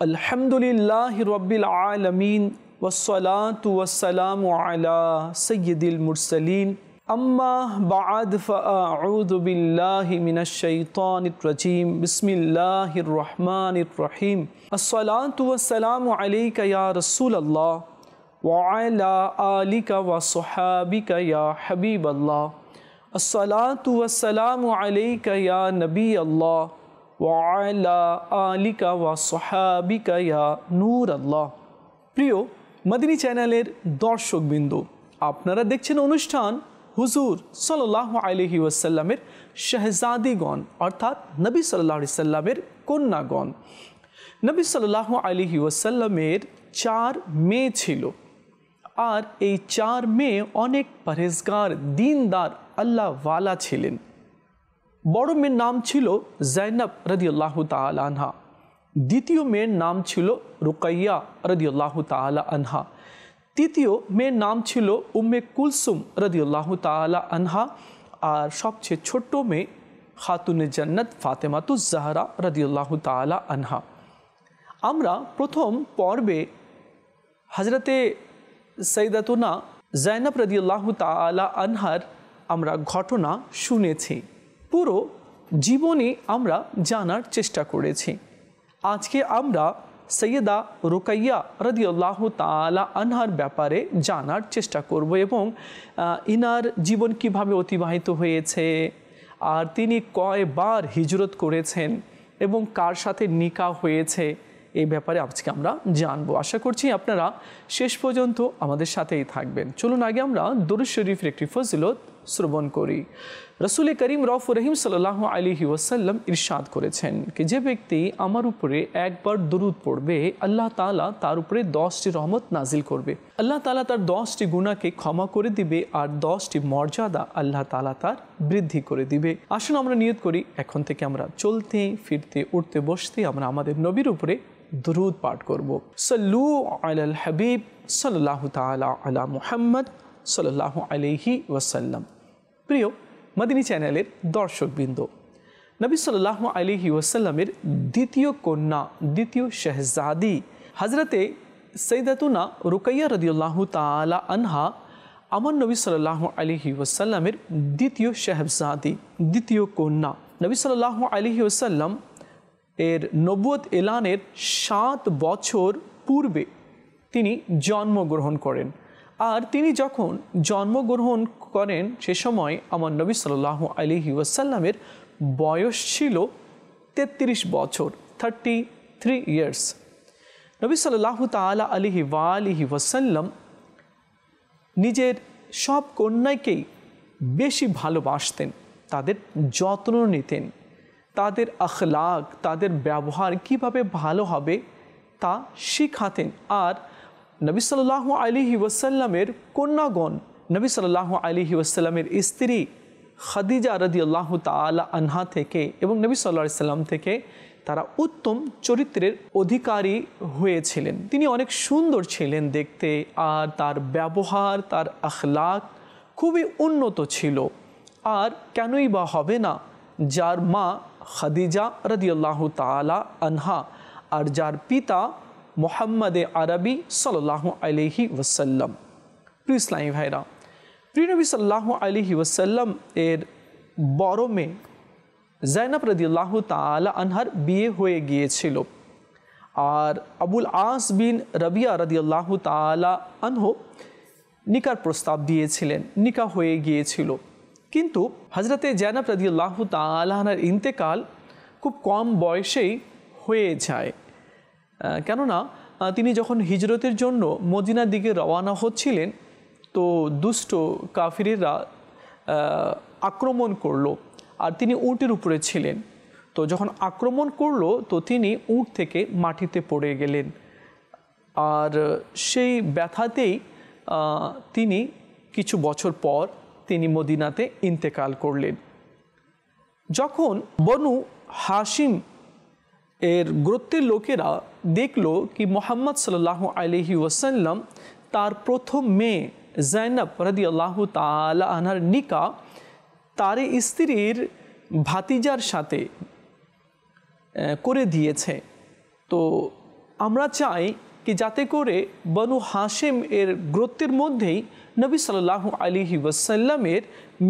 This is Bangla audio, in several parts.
अल्हम्दुलिल्लाहि रब्बिल आलमीन वस्सलातु वस्सलामु अला सय्यिदिल मुरसलीन अम्मा बअद फ़अऊज़ु बिल्लाहि मिनश शैतानिर रजीम बिस्मिल्लाहिर रहमानिर रहीम अस्सलातु वस्सलामु अलैका या रसूलल्लाह व अला आलिका व सहाबिका या हबीबल्लाह अस्सलातु वस्सलामु अलैका या नबी अल्लाह व अला आलिका व सहाबिका या नूर अल्लाह। प्रिय मदनी चैनलेर दर्शकबिंदु, आपनारा देखছেন অনুষ্ঠান হুজুর সাল্লাল্লাহু আলাইহি ওয়াসাল্লামের শাহজাদীগণ অর্থাৎ নবী সাল্লাল্লাহু আলাইহি সাল্লামের কন্যাগণ। নবী সাল্লাল্লাহু আলাইহি ওয়াসাল্লামের 4 মেয়ে ছিল, আর এই 4 মেয়ে অনেক পরহেজগার দীনদার আল্লাহওয়ালা ছিলেন। বড় মেয়ের নাম ছিল জাইনব রাদিয়াল্লাহু তাআলা আনহা, দ্বিতীয় মেয়ের নাম ছিল রুকাইয়া রাদিয়াল্লাহু তাআলা আনহা, তৃতীয় মেয়ের নাম ছিল উম্মে কুলসুম রাদিয়াল্লাহু তাআলা আনহা, আর সবচেয়ে ছোট্ট মেয়ে খাতুনে জান্নাত ফাতেমাতুজ জাহরা রাদিয়াল্লাহু তাআলা আনহা। আমরা প্রথম পর্বে হযরতে সাইয়্যিদাতুনা জাইনব রাদিয়াল্লাহু তাআলা আনহার আমরা ঘটনা শুনেছি, পুরো জীবনী আমরা জানার চেষ্টা করেছি। আজকে আমরা সৈয়দা রুকাইয়া রাদিয়াল্লাহু তাআলা আনহার ব্যাপারে জানার চেষ্টা করব এবং ইনার জীবন কিভাবে অতিবাহিত হয়েছে, আর তিনি কয়বার হিজরত করেছেন এবং কার সাথে নিকাহ হয়েছে, এই ব্যাপারে আজকে আমরা জানবো। আশা করছি আপনারা শেষ পর্যন্ত আমাদের সাথেই থাকবেন। চলুন আগে আমরা দরুদ শরীফের একটি ফজিলত শ্রবণ করি। রাসূল করিম রাউফুর রহিম সাল্লাল্লাহু আলাইহি ওয়াসাল্লাম ইরশাদ করেছেন कि যে ব্যক্তি আমার উপরে একবার দরুদ পড়বে, আল্লাহ তাআলা তার উপরে 10টি রহমত নাজিল করবে। আল্লাহ তাআলা তার 10টি গুনাহকে ক্ষমা করে দিবে, আর 10টি মর্যাদা আল্লাহ তাআলা তার বৃদ্ধি করে দিবে। আসুন আমরা নিয়ত করি, এখন থেকে আমরা চলতে ফিরতে উঠতে বসতে আমরা আমাদের নবীর উপরে দরুদ পাঠ করব। সাল্লু আলাল হাবিব সাল্লাল্লাহু তাআলা আলা মুহাম্মদ সাল্লাল্লাহু আলাইহি ওয়াসাল্লাম। প্রিয় মদিনী চ্যানেলের দর্শকবৃন্দ, নবী সাল্লাল্লাহু আলাইহি ওয়াসাল্লামের দ্বিতীয় কন্যা, দ্বিতীয় শাহজাদি হযরতে সাইয়্যিদাতুনা রুকাইয়া রাদিয়াল্লাহু তাআলা আনহা আমার নবী সাল্লাল্লাহু আলাইহি ওয়াসাল্লামের দ্বিতীয় শাহজাদি, দ্বিতীয় কন্যা। নবী সাল্লাল্লাহু আলাইহি ওয়াসাল্লাম এর নবুয়ত এলানের 7 বছর পূর্বে তিনি জন্মগ্রহণ করেন, আর তিনি যখন জন্মগ্রহণ করেন সে সময় আমার নবী সাল্লাল্লাহু আলাইহি ওয়াসাল্লামের বয়স ছিল 33 বছর, 33 ইয়ার্স। নবী সাল্লাল্লাহু তাআলা আলাইহি ওয়া আলিহি ওয়াসাল্লাম নিজের সব কন্যাকেই বেশি ভালোবাসতেন, তাদের যত্ন নিতেন, তাদের আখলাক, তাদের ব্যবহার কিভাবে ভালো হবে তা শিখাতেন। আর নবী সাল্লাল্লাহু আলাইহি ওয়াসাল্লামের কন্যাগণ, নবী সাল্লাল্লাহু আলাইহি ওয়াসাল্লামের স্ত্রী খাদিজা রাদিয়াল্লাহু তাআলা আনহা থেকে এবং নবী সাল্লাল্লাহু আলাইহি ওয়াসাল্লাম থেকে তারা উত্তম চরিত্রের অধিকারী হয়েছিলেন। তিনি অনেক সুন্দর ছিলেন দেখতে, আর তার ব্যবহার, তার আখলাক খুবই উন্নত ছিল। আর কেনই বা হবে না, যার মা খাদিজা রাদিয়াল্লাহু তাআলা আনহা আর যার পিতা মুহাম্মদে আরবি সাল্লাল্লাহু আলাইহি ওয়াসাল্লাম। প্রিয় ইসলামী ভাইরা, প্রিয় নবী সাল্লাল্লাহু আলাইহি ওয়াসাল্লাম এর বড় মেয়ে জাইনব রাদিয়াল্লাহু তাআলা আনহার বিয়ে হয়ে গিয়েছিল, আর আবুল আস বিন রাবিয়া রাদিয়াল্লাহু তাআলা আনহু নিকার প্রস্তাব দিয়েছিলেন, নিকাহ হয়ে গিয়েছিল। কিন্তু হযরতে জাইনব রাদিয়াল্লাহু তাআলা আনহার ইন্তেকাল খুব কম বয়সেই হয়ে যায়, কেননা তিনি যখন হিজরতের জন্য মদিনার দিকে রওনা হচ্ছিলেন তো দুষ্ট কাফিররা আক্রমণ করলো, আর তিনি উটের উপরে ছিলেন। তো যখন আক্রমণ করলো তো তিনি উট থেকে মাটিতে পড়ে গেলেন, আর সেই ব্যথাতেই তিনি কিছু বছর পর তিনি মদিনাতে ইন্তেকাল করলেন। যখন বনু হাশিম এর গোত্রের লোকেরা দেখলো কি মুহাম্মদ সাল্লাল্লাহু আলাইহি ওয়াসাল্লাম তার প্রথম মেয়ে জাইনব রাদিয়াল্লাহু তাআলা আনহার নিকাহ তার স্ত্রীর ভাতিজার সাথে করে দিয়েছে, তো আমরা চাই কি যাতে করে বনু হাশেম এর গোত্রের মধ্যেই নবী সাল্লাল্লাহু আলাইহি ওয়াসাল্লামের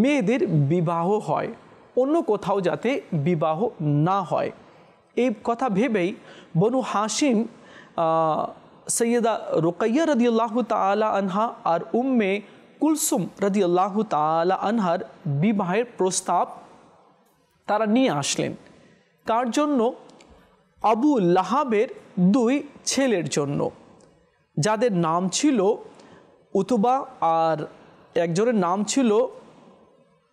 মেয়েদের বিবাহ হয়, অন্য কোথাও যাতে বিবাহ না হয়। এই কথা ভেবেই বনু হাশিম সৈয়দা রুকাইয়া রাদিয়াল্লাহু তাআলা আনহা আর উম্মে কুলসুম রাদিয়াল্লাহু তাআলা আনহার বিবাহের প্রস্তাব তারা নিয়ে আসলেন। কার জন্য? আবু লাহাবের 2 ছেলের জন্য, যাদের নাম ছিল উতবা আর একজনের নাম ছিল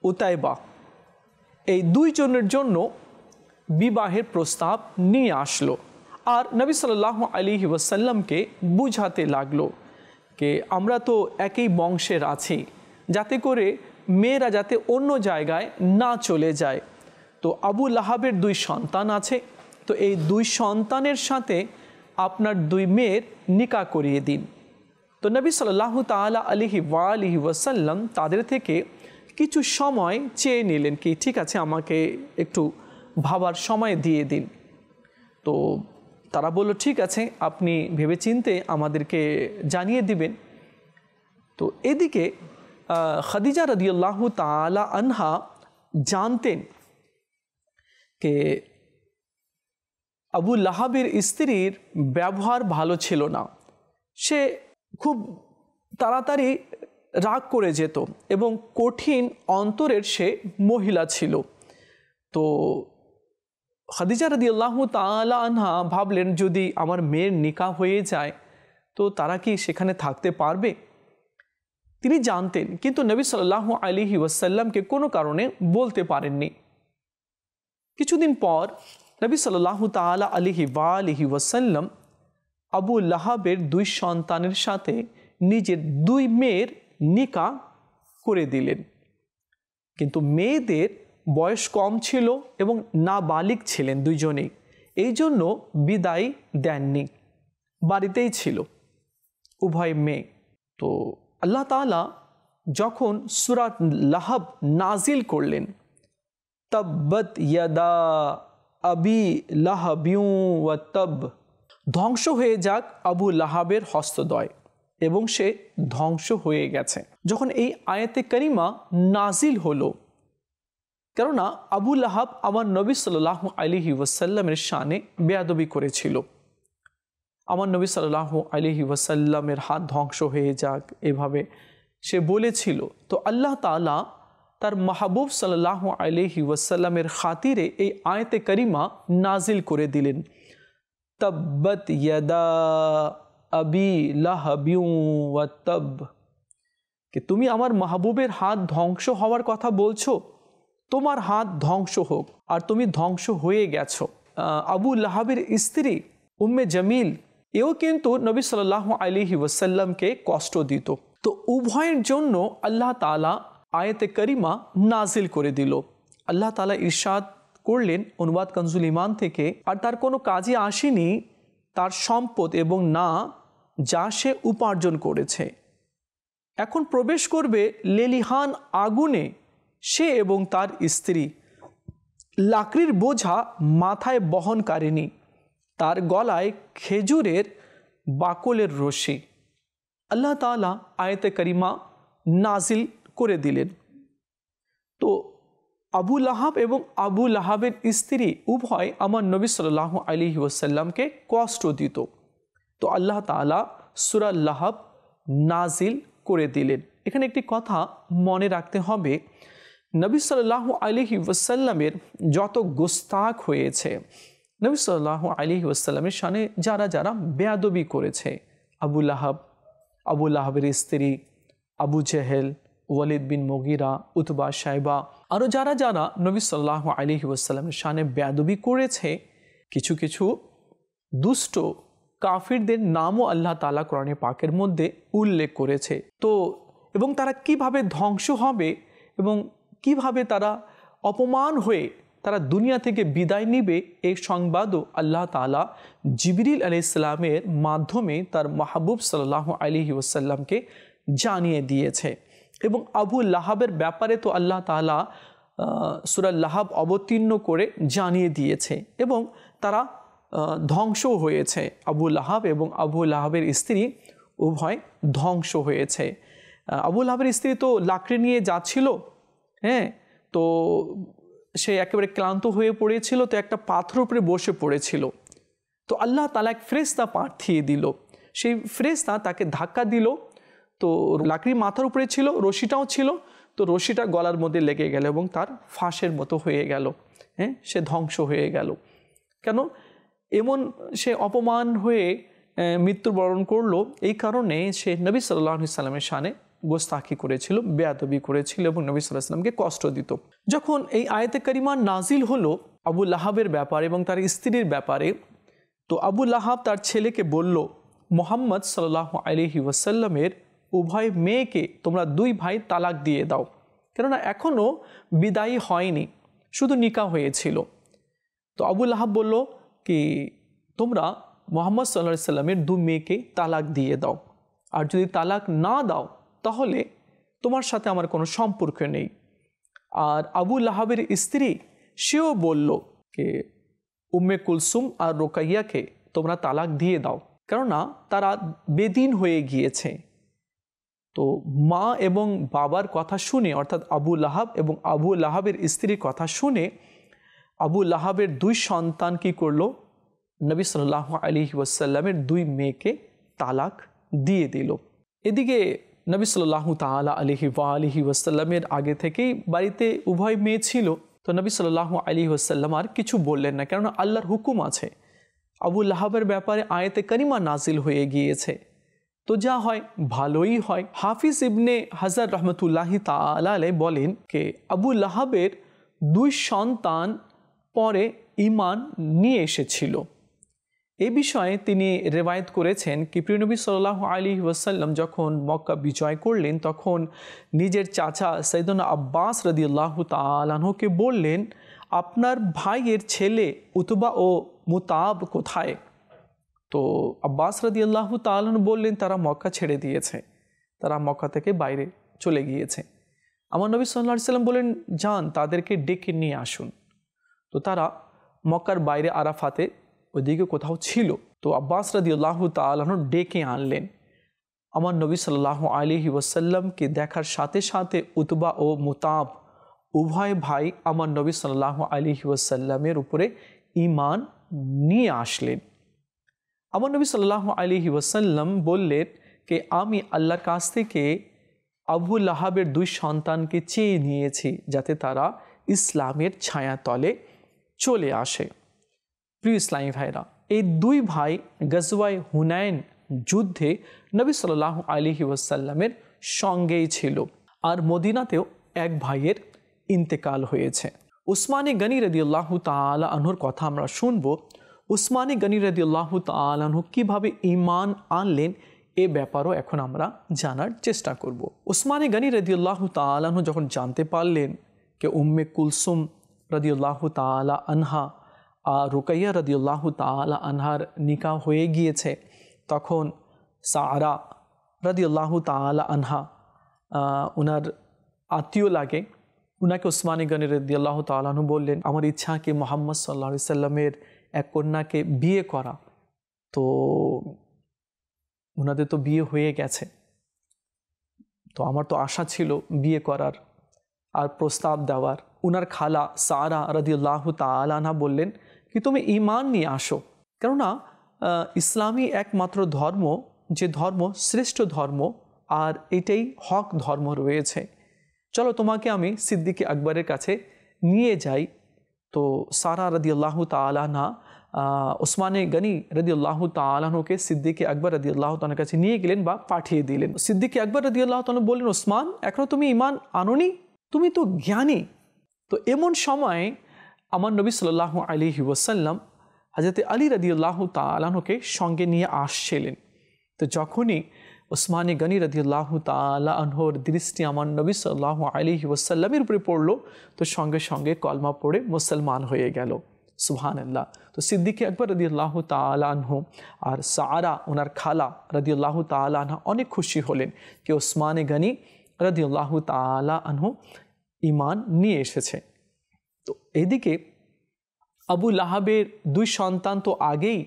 উতাইবা। এই 2 জনের জন্য বিবাহের প্রস্তাব নিয়ে আসলো। আর নবী সাল্লাল্লাহু আলাইহি ওয়াসাল্লামকে বুঝাতে লাগলো যে আমরা তো একই বংশের আছি, যাতে করে মেয়েরা যাতে অন্য জায়গায় না চলে যায়। তো আবু লাহাবের 2 সন্তান আছে, তো এই 2 সন্তানের সাথে আপনার 2 মেয়ের নিকাহ করিয়ে দিন। তো নবী সাল্লাল্লাহু তাআলা আলাইহি ওয়াসাল্লাম তাদের থেকে কিছু সময় চেয়ে নিলেন কি ঠিক আছে, আমাকে একটু ভাবার সময় দিয়ে দিন। তো তারা বলল ঠিক আছে, আপনি ভেবেচিন্তে আমাদেরকে জানিয়ে দিবেন। তো এদিকে খাদিজা রাদিয়াল্লাহু তাআলা আনহা জানতেন যে আবু লাহাবের স্ত্রীর ব্যবহার ভালো ছিল না, সে খুব তাড়াতাড়ি রাগ করে যেত এবং কঠিন অন্তরের সে মহিলা ছিল। তো খাদিজা রাদিয়াল্লাহু তাআলা আনহা ভাবলেন যদি আমার মেয়ের নিকাহ হয়ে যায় তো তারা কি সেখানে থাকতে পারবে? তিনি জানতেন, কিন্তু নবী সাল্লাল্লাহু আলাইহি ওয়াসাল্লামকে কোনো কারণে বলতে পারেননি। কিছুদিন পর নবী সাল্লাল্লাহু তাআলা আলাইহি ওয়াসাল্লাম আবু লাহাবের 2 সন্তানের সাথে নিজের 2 মেয়ের নিকাহ করে দিলেন। কিন্তু মেয়েদের বয়স কম ছিল এবং নাবালিগ ছিলেন 2 জনেই, এই জন্য বিদায় দেননি, বাড়িতেই ছিল উভয় মেয়ে। তো আল্লাহ তাআলা যখন সূরা লাহাব নাজিল করলেন, তাব্বাত ইয়াদা আবি লাহাবিউ ওয়া তাব, ধ্বংস হয়ে যাক আবু লাহাবের হস্তদ্বয়, এবং সে ধ্বংস হয়ে গেছে। যখন এই আয়াতে কারিমা নাজিল হলো, কেননা আবু লাহাব আমার নবী সাল্লাল্লাহু আলাইহি ওয়াসাল্লামের শানে বেয়াদবি করেছিল, আমার নবী সাল্লাল্লাহু আলাইহি ওয়াসাল্লামের হাত ধ্বংস হয়ে যাক এভাবে সে বলেছিল। তো আল্লাহ তাআলা তার মাহবুব সাল্লাল্লাহু আলাইহি ওয়াসাল্লামের খাতিরে এই আয়াতে কারিমা নাজিল করে দিলেন, তাব্বাত ইয়াদা আবি লাহাবিউ ওয়া তাব, कि তুমি আমার মাহবুবের হাত ধ্বংস হওয়ার কথা বলছো, তোমার হাত ধ্বংস হোক, আর তুমি ধ্বংস হয়ে গেছো। আবু লাহাবের স্ত্রী উম্মে জামিল এও কিন্তু নবী সাল্লাল্লাহু আলাইহি ওয়াসাল্লামকে কষ্ট দিত। তো উভয়ের জন্য আল্লাহ তাআলা আয়াতে কারিমা নাজিল করে দিল। আল্লাহ তাআলা ইরশাদ করলেন অনুবাদ কানজুল ইমান থেকে, আর তার কোনো কাজে আসেনি তার সম্পদ এবং না যা সে উপার্জন করেছে। এখন প্রবেশ করবে লেলিহান আগুনে সে এবং তার স্ত্রী, লাকড়ির বোঝা মাথায় বহনকারিনী, তার গলায় খেজুরের বাকলের রশি। আল্লাহ তাআলা আয়াতে কারিমা নাজিল করে দিলেন। তো আবু লাহাব এবং আবু লাহাবের স্ত্রী উভয় আমার নবী সাল্লাল্লাহু আলাইহি ওয়াসাল্লামকে কষ্ট দিত। তো আল্লাহ তাআলা সূরা লাহাব নাজিল করে দিলেন। এখানে একটি কথা মনে রাখতে হবে, নবী সাল্লাল্লাহু আলাইহি ওয়াসাল্লামের যত গোস্তাখ হয়েছে, নবী সাল্লাল্লাহু আলাইহি ওয়াসাল্লামের শানে যারা যারা বেয়াদবি করেছে, আবু লাহাব, আবু লাহাবের স্ত্রী, আবু জেহেল, ওয়ালিদ বিন মুগিরা, উতবা, শাইবা, আরও যারা যারা নবী সাল্লাল্লাহু আলাইহি ওয়াসাল্লামের শানে বেয়াদবি করেছে, কিছু কিছু দুষ্ট কাফিরদের নামও আল্লাহ তাআলা কোরআনে পাকের মধ্যে উল্লেখ করেছে। তো এবং তারা কিভাবে ধ্বংস হবে এবং কিভাবে তারা অপমান হয়ে তারা দুনিয়া থেকে বিদায় নিবে, এই সংবাদও আল্লাহ তাআলা জিবরিল আলাইহিস সালামের মাধ্যমে তার মাহবুব সাল্লাল্লাহু আলাইহি ওয়াসাল্লামকে জানিয়ে দিয়েছে। এবং আবু লাহাবের ব্যাপারে তো আল্লাহ তাআলা সূরা লাহাব অবতীর্ণ করে জানিয়ে দিয়েছে, এবং তারা ধ্বংস হয়েছে। আবু লাহাব এবং আবু লাহাবের স্ত্রী উভয় ধ্বংস হয়েছে। আবু লাহাবের স্ত্রী তো লাকড়ি নিয়ে যাচ্ছিল, হ্যাঁ, তো সে একেবারে ক্লান্ত হয়ে পড়েছিল, তো একটা পাথর উপরে বসে পড়েছিল। তো আল্লাহ তাআলা এক ফেরেশতা পাঠিয়ে দিল, সেই ফেরেশতা তাকে ধাক্কা দিল। তো লাকড়ি মাথার উপরে ছিল, রশিটাও ছিল, তো রশিটা গলার মধ্যে লেগে গেল এবং তার ফাঁসের মতো হয়ে গেল, হ্যাঁ, সে ধ্বংস হয়ে গেল। কেন এমন সে অপমান হয়ে মৃত্যুবরণ করলো? এই কারণে সে নবী সাল্লাল্লাহু আলাইহি সাল্লামের শানে গোস্তাখি করেছিল, বেয়াদবি করেছিল এবং নবী সাল্লাল্লাহু আলাইহি সাল্লামকে কষ্ট দিত। যখন এই আয়াতে কারিমা নাজিল হলো আবু লাহাবের ব্যাপারে এবং তার স্ত্রীর ব্যাপারে, তো আবু লাহাব তার ছেলেকে বলল, মুহাম্মদ সাল্লাল্লাহু আলাইহি ওয়াসাল্লামের উভয় মেয়েকে তোমরা দুই ভাই তালাক দিয়ে দাও, কেননা এখনও বিদায়ী হয়নি, শুধু নিকাহ হয়েছিল। তো আবু লাহাব বলল কি, তোমরা মুহাম্মদ সাল্লাল্লাহু আলাইহি সাল্লামের দুই মেয়েকে তালাক দিয়ে দাও, আর যদি তালাক না দাও তাহলে তোমার সাথে আমার কোনো সম্পর্ক নেই। আর আবু লাহাবের স্ত্রী সেও বলল যে উম্মে কুলসুম আর রোকাইয়াকে তোমরা তালাক দিয়ে দাও, কেননা তারা বেদিন হয়ে গিয়েছে। তো মা এবং বাবার কথা শুনে, অর্থাৎ আবু লাহাব এবং আবু লাহাবের স্ত্রীর কথা শুনে আবু লাহাবের দুই সন্তান কি করলো, নবী সাল্লাল্লাহু আলাইহি ওয়াসাল্লামের দুই মেয়েকে তালাক দিয়ে দিল। এদিকে নবী সাল্লাল্লাহু তাআলা আলাইহি ওয়াসাল্লামের আগে থেকেই বাড়িতে উভয় মেয়ে ছিল, তো নবী সাল্লাল্লাহু আলাইহি ওয়াসাল্লাম আর কিছু বললেন না, কেননা আল্লাহর হুকুম আছে। আবু লাহাবের ব্যাপারে আয়াতে কারিমা নাজিল হয়ে গিয়েছে, তো যা হয় ভালোই হয়। হাফিজ ইবনে হাজার রহমতুল্লাহি তাআলা আলাইহি বলেন যে আবু লাহাবের দুই সন্তান পরে ঈমান নিয়ে এসেছিল। এই বিষয়ে তিনি রেওয়ায়েত করেছেন কি প্রিয় নবী সাল্লাল্লাহু আলাইহি ওয়াসাল্লাম যখন মক্কা বিজয় করলেন, তখন নিজের চাচা সাইয়েদনা আব্বাস রাদিয়াল্লাহু তাআলা আনহুকে বললেন, আপনার ভাইয়ের ছেলে উতবা ও মুতাব কোথায়? তো আব্বাস রাদিয়াল্লাহু তাআলা আনহু বললেন, তারা মক্কা ছেড়ে দিয়েছে, তারা মক্কা থেকে বাইরে চলে গিয়েছে। আমার নবী সাল্লাল্লাহু আলাইহি ওয়াসাল্লাম বলেন, যান তাদেরকে ডেকে নিয়ে আসুন। তো তারা মক্কার বাইরে আরাফাতে ওইদিকে কোথাও ছিল, তো আব্বাস রাদিয়াল্লাহু তাআলা আনহু ডেকে আনলেন। আমার নবী সাল্লাল্লাহু আলাইহি ওয়াসাল্লামকে দেখার সাথে সাথে উতবা ও মুতাব উভয় ভাই আমার নবী সাল্লাল্লাহু আলাইহি ওয়াসাল্লামের উপরে ঈমান নিয়ে আসলেন। আমার নবী সাল্লাল্লাহু আলাইহি ওয়াসাল্লাম বললেন যে আমি আল্লাহর কাছ থেকে আবু লাহাবের দুই সন্তানকে চেয়ে নিয়েছি যাতে তারা ইসলামের ছায়াতলে চলে আসে। প্রিয় ইসলামী ভাইরা, এই দুই ভাই গজওয়ায়ে হুনাইন যুদ্ধে নবী সাল্লাল্লাহু আলাইহি ওয়াসাল্লামের সঙ্গেই ছিল। আর মদিনাতেও এক ভাইয়ের ইন্তেকাল হয়েছে। উসমানে গনি রাদিয়াল্লাহু তাআলা আনহুর কথা আমরা শুনব। উসমানে গনি রাদিয়াল্লাহু তাআলা আনহু কীভাবে ঈমান আনলেন এ ব্যাপারও এখন আমরা জানার চেষ্টা করব। উসমানে গনি রাদিয়াল্লাহু তাআলা আনহু যখন জানতে পারলেন যে উম্মে কুলসুম রাদিয়াল্লাহু তাআলা আনহা আর রুকাইয়া রাদিয়াল্লাহু তাআলা আনহার নিকাহ হয়ে গিয়েছে, তখন সারা রাদিয়াল্লাহু তাআলা আনহা ওনার আত্মীয় লাগে, ওনাকে উসমানে গনি রাদিয়াল্লাহু তাআলা আনহু বললেন, আমার ইচ্ছা কি মুহাম্মদ সাল্লাল্লাহু আলাইহি সাল্লামের এক কন্যাকে বিয়ে করা। তো ওনাদের তো বিয়ে হয়ে গেছে, তো আমার তো আশা ছিল বিয়ে করার আর প্রস্তাব দেওয়ার। উনার খালা সারা রাদিয়াল্লাহু তাআলা আনহা বললেন কি তুমি ঈমান নিয়ে আসো, কেননা ইসলামই একমাত্র ধর্ম, যে ধর্ম শ্রেষ্ঠ ধর্ম, আর এটাই হক ধর্ম রয়েছে। চলো তোমাকে আমি সিদ্দিক আকবরের কাছে নিয়ে যাই। তো সারা রাদিয়াল্লাহু তাআলা আনহা উসমানে গনি রাদিয়াল্লাহু তাআলা আনহুকে সিদ্দিক আকবর রাদিয়াল্লাহু তাআলার কাছে নিয়ে গেলেন বা পাঠিয়ে দিলেন। সিদ্দিক আকবর রাদিয়াল্লাহু তাআলা বললেন, ওসমান এখনো তুমি ঈমান আনোনি, তুমি তো জ্ঞানী। তো এমন সময় আমার নবী সাল্লাল্লাহু আলাইহি ওয়াসাল্লাম হযরত আলী রাদিয়াল্লাহু তাআলা আনহুকে সঙ্গে নিয়ে আসছিলেন। তো যখনই উসমানে গনি রাদিয়াল্লাহু তাআলা আনহুর দৃষ্টি আমার নবী সাল্লাল্লাহু আলাইহি ওয়াসাল্লামের উপরে পড়লো, তো সঙ্গে সঙ্গে কলমা পড়ে মুসলমান হয়ে গেল। সুবহানাল্লাহ। তো সিদ্দিক আকবর রাদিয়াল্লাহু তাআলা আনহু আর সারা ওনার খালা রাদিয়াল্লাহু তাআলা আনহা অনেক খুশি হলেন যে উসমানে গনি রাদিয়াল্লাহু তাআলা আনহু ঈমান নিয়ে এসেছে। তো এদিকে আবু লাহাবের 2 সন্তান তো আগেই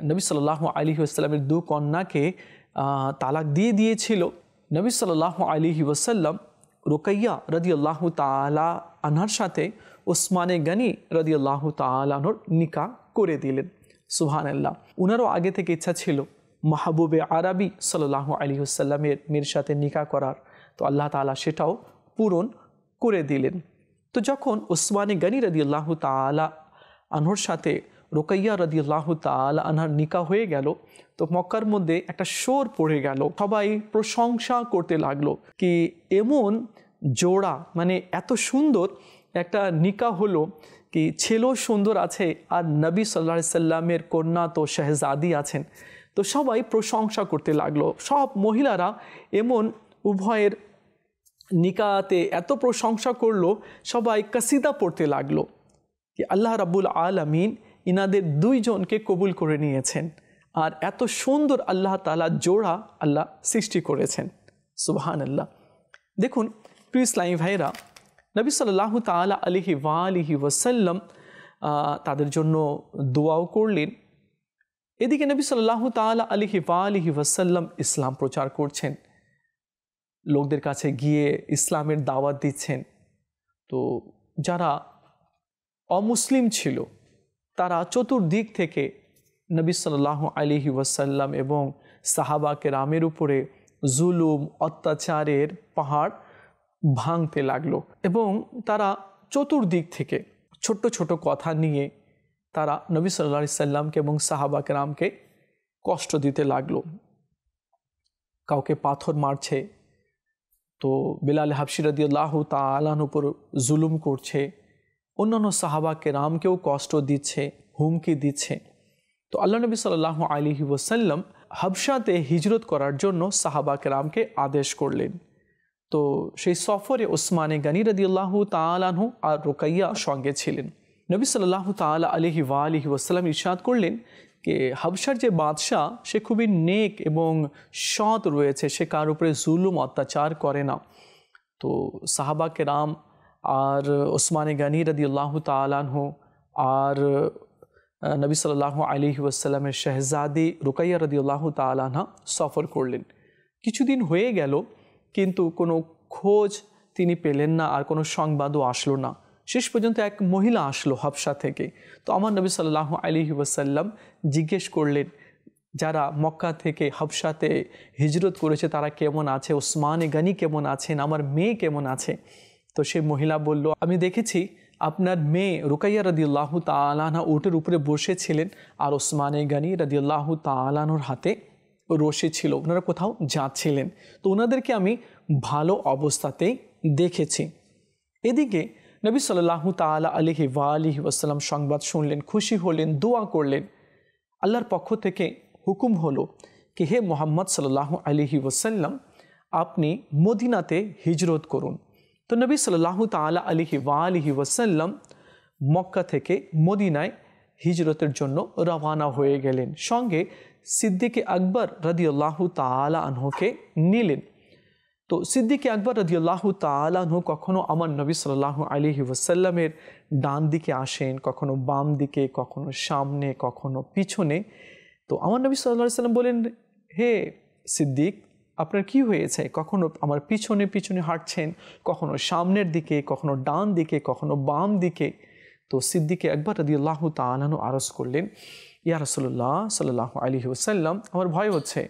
নবী সাল্লাল্লাহু আলাইহি ওয়াসাল্লামের 2 কন্যাকে তালাক দিয়ে দিয়েছিল। নবী সাল্লাল্লাহু আলাইহি ওয়াসাল্লাম রুকাইয়া রাদিয়াল্লাহু তাআলা আনহার সাথে ওসমানে গনি রাদিয়াল্লাহু তাআলা আনহর নিকাহ করে দিলেন। সুবহানাল্লাহ। উনারও আগে থেকে ইচ্ছা ছিল মাহবুবে আরবি সাল্লাল্লাহু আলাইহি ওয়াসাল্লামের মেয়ের সাথে নিকাহ করার, তো আল্লাহ তাআলা সেটাও পূরণ করে দিলেন। তো যখন ওসমানে গনি রাদিয়াল্লাহু তাআলা আনহর সাথে রুকাইয়া রাদিয়াল্লাহু তাআলা আনহার নিকাহ হয়ে গেল, তো মক্কার মধ্যে একটা শোর পড়ে গেল। সবাই প্রশংসা করতে লাগলো কি এমন জোড়া, মানে এত সুন্দর একটা নিকাহ হলো কি ছেলেও সুন্দর আছে আর নবী সাল্লাল্লাহু আলাইহি সাল্লামের কন্যা তো শাহজাদি আছেন। তো সবাই প্রশংসা করতে লাগলো। সব মহিলারা এমন উভয়ের নিকাতে এত প্রশংসা করলো, সবাই কাসিদা পড়তে লাগলো কি আল্লাহ রাব্বুল আলামিন ইনাদের 2 জনকে কবুল করে নিয়েছেন আর এত সুন্দর আল্লাহ তাআলা জোড়া আল্লাহ সৃষ্টি করেছেন। সুবহানাল্লাহ। দেখুন প্রিয় ইসলামী ভাইরা, নবী সাল্লাল্লাহু তাআলা আলাইহি ওয়া আলিহি ওয়াসাল্লাম তাদের জন্য দোয়াও করলেন। এদিকে নবী সাল্লাল্লাহু তাআলা আলাইহি ওয়া আলিহি ওয়াসাল্লাম ইসলাম প্রচার করছেন, লোকদের কাছে গিয়ে ইসলামের দাওয়াত দিচ্ছেন। তো যারা অমুসলিম ছিল তারা চতুর্দিক থেকে নবী সাল্লাল্লাহু আলাইহি ওয়াসাল্লাম এবং সাহাবা কেরামের উপরে জুলুম অত্যাচারের পাহাড় ভাঙতে লাগলো এবং তারা চতুর্দিক থেকে ছোট্ট ছোট কথা নিয়ে তারা নবী সাল্লাল্লাহু আলাইহি সাল্লামকে এবং সাহাবা কেরামকে কষ্ট দিতে লাগলো। কাউকে পাথর মারছে, তো বিলাল হাবশি রাদিয়াল্লাহু তাআলার উপর জুলুম করছে, অন্যান্য সাহাবা কেরামকেও কষ্ট দিচ্ছে, হুমকি দিচ্ছে। তো আল্লাহ নবী সাল্লাল্লাহু আলাইহি ওয়াসাল্লাম হাবশাতে হিজরত করার জন্য সাহাবা কেরামকে আদেশ করলেন। তো সেই সফরে ওসমানে গনি রাদিয়াল্লাহু তাআলা আনহু আর রুকাইয়া সঙ্গে ছিলেন। নবী সাল্লাল্লাহু তাআলা আলাইহি ওয়া আলিহি ওয়াসাল্লাম ইরশাদ করলেন যে হাবশার যে বাদশাহ সে খুবই নেক এবং সৎ রয়েছে, সে কার উপরে জুলুম অত্যাচার করে না। তো সাহাবা কেরাম আর ওসমানে গনি রাদিয়াল্লাহু তাআলা আনহু আর নবী সাল্লাল্লাহু আলাইহি ওয়াসাল্লামের শাহজাদি রুকাইয়া রাদিয়াল্লাহু তাআলা আনহা সফর করলেন। কিছুদিন হয়ে গেল কিন্তু কোনো খোঁজ তিনি পেলেন না, আর কোনো সংবাদও আসলো না। শেষ পর্যন্ত এক মহিলা আসলো হাবশা থেকে। তো আমার নবী সাল্লাল্লাহু আলাইহি ওয়াসাল্লাম জিজ্ঞেস করলেন যারা মক্কা থেকে হাবশাতে হিজরত করেছে তারা কেমন আছে, ওসমানে গনি কেমন আছেন, আমার মেয়ে কেমন আছে। তো সেই মহিলা বলল, আমি দেখেছি আপনার মেয়ে রুকাইয়া রাদিয়াল্লাহু তাআলা আনহা উটের উপরে বসেছিলেন আর ওসমানে গনি রাদিয়াল্লাহু তাআলা আনহুর হাতে রশি ছিল, ওনারা কোথাও যাচ্ছিলেন। তো ওনাদেরকে আমি ভালো অবস্থাতেই দেখেছি। এদিকে নবী সাল্লাল্লাহু তাআলা আলাইহি ওয়া আলিহি ওয়াসাল্লাম সংবাদ শুনলেন, খুশি হলেন, দোয়া করলেন। আল্লাহর পক্ষ থেকে হুকুম হলো কি হে মুহাম্মদ সাল্লাল্লাহু আলাইহি ওয়াসাল্লাম আপনি মদিনাতে হিজরত করুন। তো নবী সাল্লাল্লাহু তাআলা আলাইহি ওয়া আলিহি ওয়াসাল্লাম মক্কা থেকে মদিনায় হিজরতের জন্য রওনা হয়ে গেলেন। সঙ্গে সিদ্দিকে আকবর রাদিয়াল্লাহু তাআলা আনহুকে নিলেন। তো সিদ্দিকে আকবর রাদিয়াল্লাহু তাআলা আনহু কখনো আমার নবী সাল্লাল্লাহু আলাইহি ওয়াসাল্লামের ডান দিকে আসেন, কখনো বাম দিকে, কখনো সামনে, কখনো পিছনে। তো আমার নবী সাল্লাল্লাহু আলাইহি ওয়াসাল্লাম বলেন, হে সিদ্দিক আপনার কি হয়েছে? কখনো আমার পিছনে পিছনে হাঁটছেন, কখনো সামনের দিকে, কখনো ডান দিকে, কখনো বাম দিকে। তো সিদ্দিকে আকবর রাদিয়াল্লাহু তাআলা আনহু আরজ করলেন, ইয়া রাসূলুল্লাহ সাল্লাল্লাহু আলাইহি ওয়াসাল্লাম আমার ভয় হচ্ছে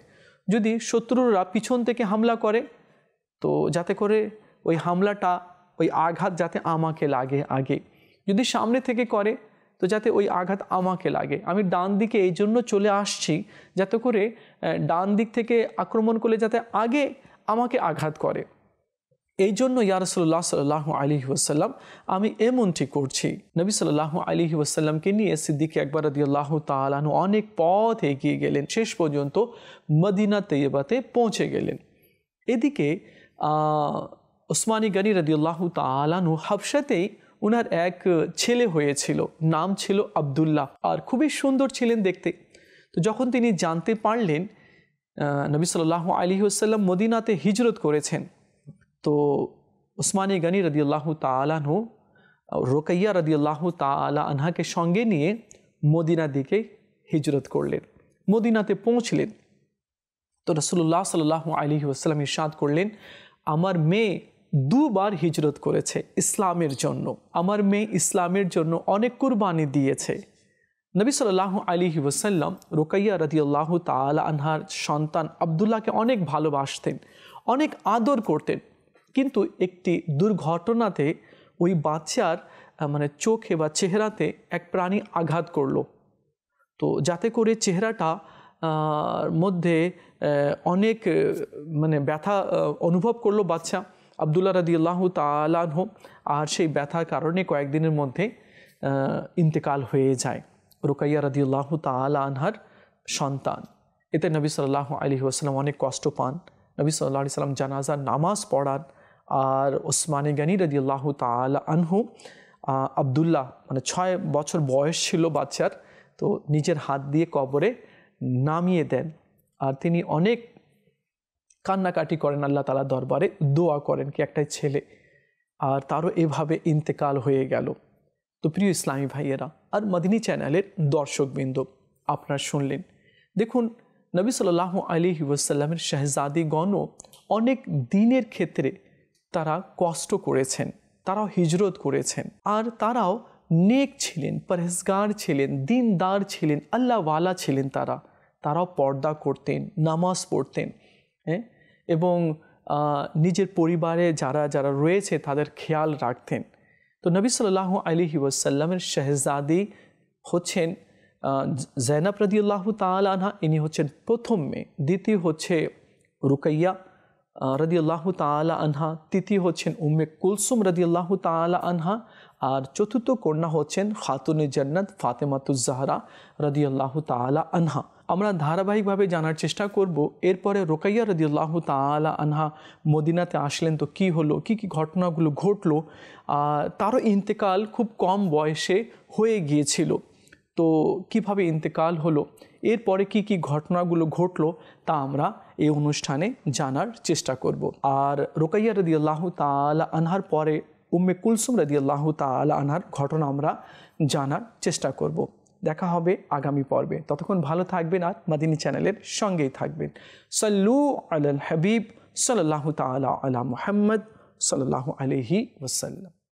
যদি শত্রুরা পিছন থেকে হামলা করে তো যাতে করে ওই হামলাটা, ওই আঘাত যাতে আমাকে লাগে আগে, যদি সামনে থেকে করে তো যাতে ওই আঘাত আমাকে লাগে। আমি ডান দিকে এই জন্য চলে আসছি যাতে করে ডান দিক থেকে আক্রমণ করলে যাতে আগে আমাকে আঘাত করে। এই জন্য ইয়া রাসূলুল্লাহ সাল্লাল্লাহু আলাইহি ওয়াসাল্লাম আমি এমনটি করছি। নবী সাল্লাল্লাহু আলাইহি ওয়াসাল্লামকে নিয়ে সিদ্দিক আকবর রাদিয়াল্লাহু তাআলা আনহু অনেক পথ এগিয়ে গেলেন, শেষ পর্যন্ত মদিনা তৈয়বাতে পৌঁছে গেলেন। এদিকে ওসমানী গনি রাদিয়াল্লাহু তাআলা আনহু হাবশাতেই ওনার এক ছেলে হয়েছিল, নাম ছিল আব্দুল্লাহ, আর খুবই সুন্দর ছিলেন দেখতে। তো যখন তিনি জানতে পারলেন নবী সাল্লাল্লাহু আলাইহি ওয়াসাল্লাম মদিনাতে হিজরত করেছেন, তো ওসমানী গনি রাদিয়াল্লাহু তাআলা আনহু রোকাইয়া রাদিয়াল্লাহু তাআলা আনহাকে সঙ্গে নিয়ে মদিনার দিকে হিজরত করলেন, মদিনাতে পৌঁছলেন। তো রাসূলুল্লাহ সাল্লাল্লাহু আলাইহি ওয়াসাল্লাম ইরশাদ করলেন, আমার মেয়ে দুবার হিজরত করেছে ইসলামের জন্য, আমার মেয়ে ইসলামের জন্য অনেক কুরবানি দিয়েছে। নবী সাল্লাল্লাহু আলাইহি ওয়াসাল্লাম রোকাইয়া রাদিয়াল্লাহু তাআলা আনহার সন্তান আব্দুল্লাহকে অনেক ভালোবাসতেন, অনেক আদর করতেন। কিন্তু একটি দুর্ঘটনাতে ওই বাচ্চার চোখে বা চেহারাতে এক প্রাণী আঘাত করলো। তো যাতে করে চেহারাটা মধ্যে অনেক ব্যথা অনুভব করলো বাচ্চা আব্দুল্লাহ রাদিয়াল্লাহু তাআলা আনহু, আর সেই ব্যথার কারণে কয়েকদিনের মধ্যে ইন্তেকাল হয়ে যায় রুকাইয়া রাদিয়াল্লাহু তাআলা আনহার সন্তান। এতে নবী সাল্লাল্লাহু আলাইহি ওয়াসাল্লাম অনেক কষ্ট পান। নবী সাল্লাল্লাহু আলাইহি ওয়াসাল্লাম জানাজার নামাজ পড়ান, আর ওসমানে গনি রাদিয়াল্লাহু তাআলা আনহু আব্দুল্লাহ 6 বছর বয়স ছিল বাচ্চার, তো নিজের হাত দিয়ে কবরে নামিয়ে দেন। আর তিনি অনেক কান্নাকাটি করেন, আল্লাহ তাআলার দরবারে দোয়া করেন কি একটাই ছেলে, আর তারও এভাবে ইন্তেকাল হয়ে গেল। তো প্রিয় ইসলামী ভাইয়েরা আর মদিনী চ্যানেলের দর্শকবৃন্দ, আপনারা শুনলেন, দেখুন নবী সাল্লাল্লাহু আলাইহি ওয়াসাল্লামের শাহজাদিগণও অনেক দিনের ক্ষেত্রে তারা কষ্ট করেছেন, তারাও হিজরত করেছেন, আর তারাও নেক ছিলেন, পরহেজগার ছিলেন, দিনদার ছিলেন, আল্লাহওয়ালা ছিলেন। তারাও পর্দা করতেন, নামাজ পড়তেন, এবং নিজের পরিবারে যারা যারা রয়েছে তাদের খেয়াল রাখতেন। তো নবী সাল্লাল্লাহু আলাইহি ওয়াসাল্লামের শাহজাদি হচ্ছেন জাইনাব রাদিয়াল্লাহু তাআলা আনহা, ইনি হচ্ছেন প্রথম মেয়ে। দ্বিতীয় হচ্ছে রুকাইয়া রাদিয়াল্লাহু তাআলা আনহা, তৃতীয় হচ্ছেন উম্মে কুলসুম রাদিয়াল্লাহু তাআলা আনহা, আর চতুর্থ কন্যা হচ্ছেন খাতুনে জান্নাত ফাতেমাতুজ জাহরা রাদিয়াল্লাহু তাআলা আনহা। আমরা ধারাবাহিকভাবে জানার চেষ্টা করব এরপরে রুকাইয়া রাদিয়াল্লাহু তাআলা আনহা মদিনাতে আসলেন, তো কি হলো, কি কি ঘটনাগুলো ঘটলো। তারও ইন্তেকাল খুব কম বয়সে হয়ে গিয়েছিল, তো কিভাবে ইন্তেকাল হলো, এরপরে কি কি ঘটনাগুলো ঘটলো তা আমরা এই অনুষ্ঠানে জানার চেষ্টা করব। আর রুকাইয়া রাদিয়াল্লাহু তাআলা আনহার পরে উম্মে কুলসুম রাদিয়াল্লাহু তাআলা আনহার ঘটনা আমরা জানার চেষ্টা করব। দেখা হবে আগামী পর্বে। ততক্ষণ ভালো থাকবেন আর মদিনী চ্যানেলের সঙ্গেই থাকবেন। সাল্লু আলাল হাবিব সাল্লাল্লাহু তাআলা আলা মুহাম্মদ সাল্লাল্লাহু আলাইহি ওয়াসাল্লাম।